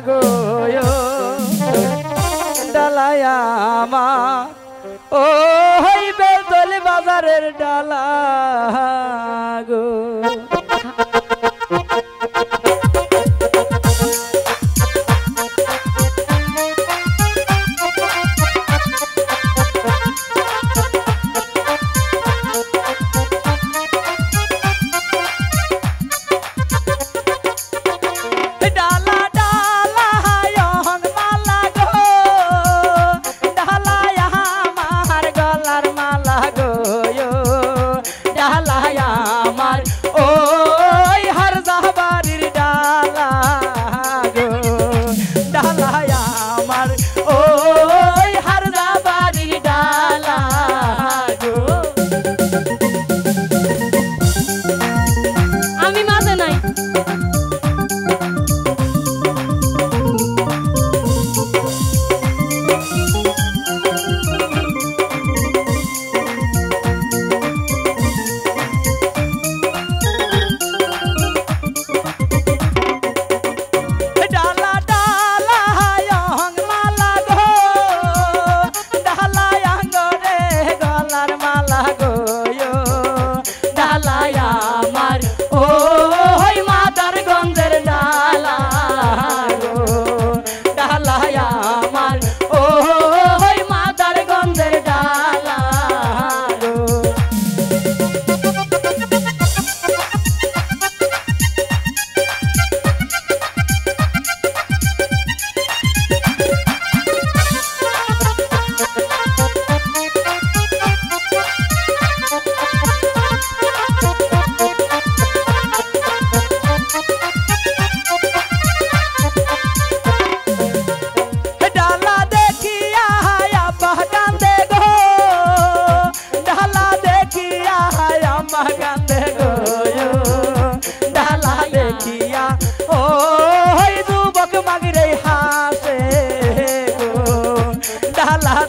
গো ডালায়া আমার ও হই বেলতলি বাজারের ডালা গো।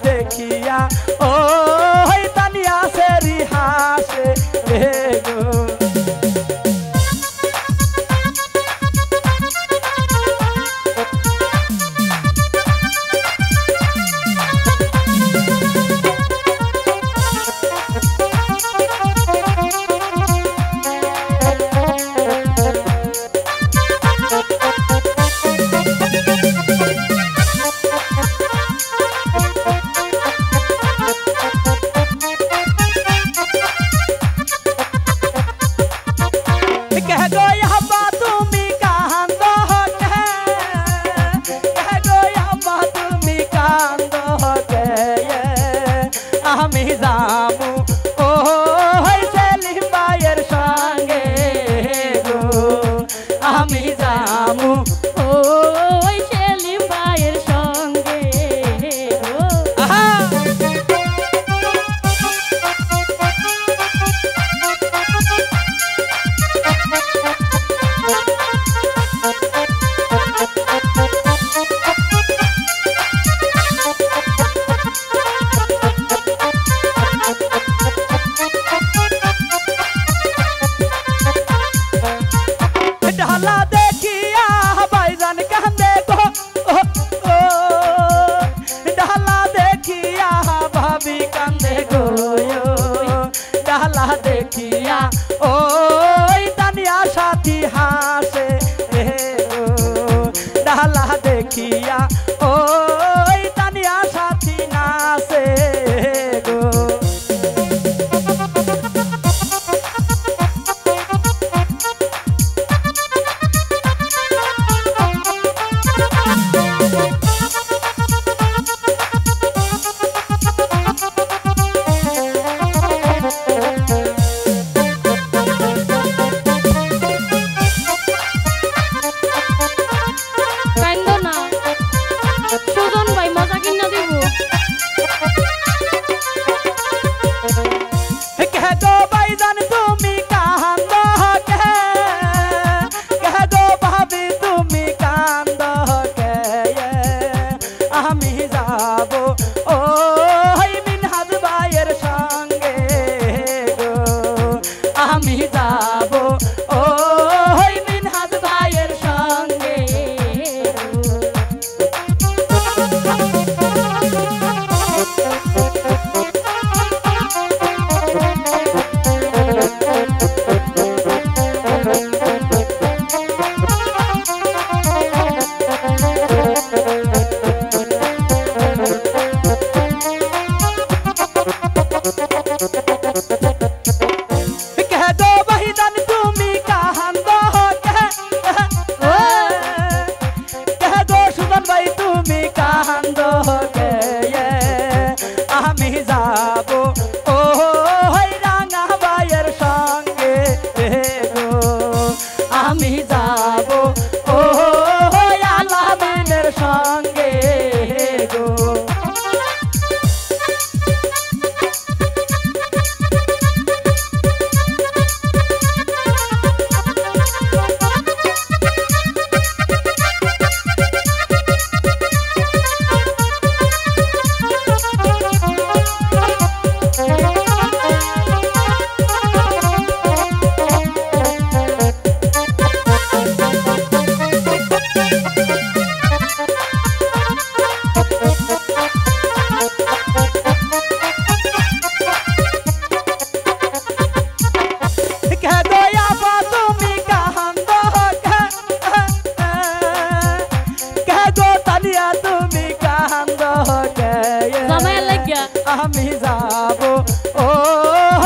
দেখিয়া ও তানিয়া সে রিহাসে গো। আমি যাবো ও সেলিম ভাইয়ের সঙ্গে গো, আমি যাবো ও সেলিম ভাইয়ের সঙ্গে গো। ডালা দেখিয়া ভাইজান কান্দে গো, ডালা দেখিয়া ভাবি কান্দে গো, ডালা দেখিয়া ও তানিয়া সাথী হাসে গো, ডালা দেখিয়া ও তানিয়া সাথী নাচে গো। আমি যাবো ও মিনহাজ ভাইয়ের সঙ্গে গো, আমি যাবো ও মিনহাজ ভাইয়ের সঙ্গে গো। গেয়ে আমি যাব ওই রাঙা ভাইয়ের সঙ্গে গো আমি যাব ওই আলামিনের সঙ্গে গো আমি যাব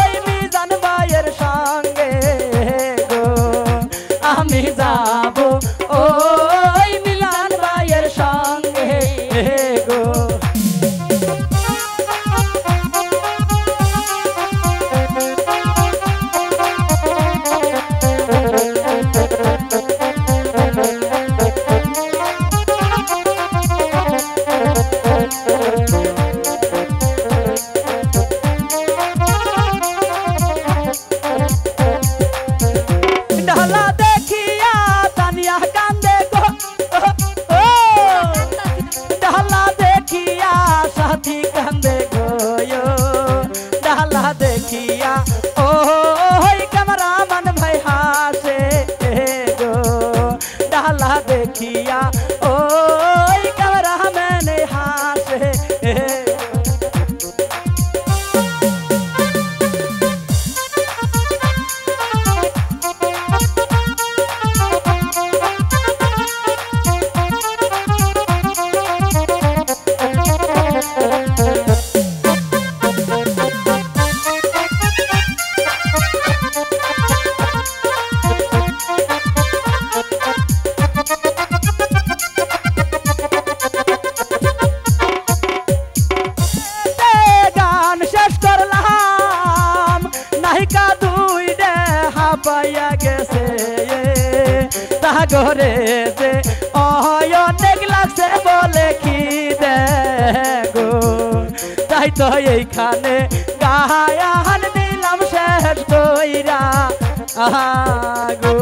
ওই মিজান ভাইয়ের সঙ্গে গো আমি যাব ওই মিজান ভাইয়ের সঙ্গে গো দেখিয়া ওই ক্যামেরাম্যান ভাই হাসে গো ডালা দেখিয়া ওই ক্যামেরাম্যান হাসে পাইয়া গেছে সাগরে যে অনেক লাগছে বলে খিদে গো তাই তো এইখানে গায়ান দিলাম শেষ কইরা গো।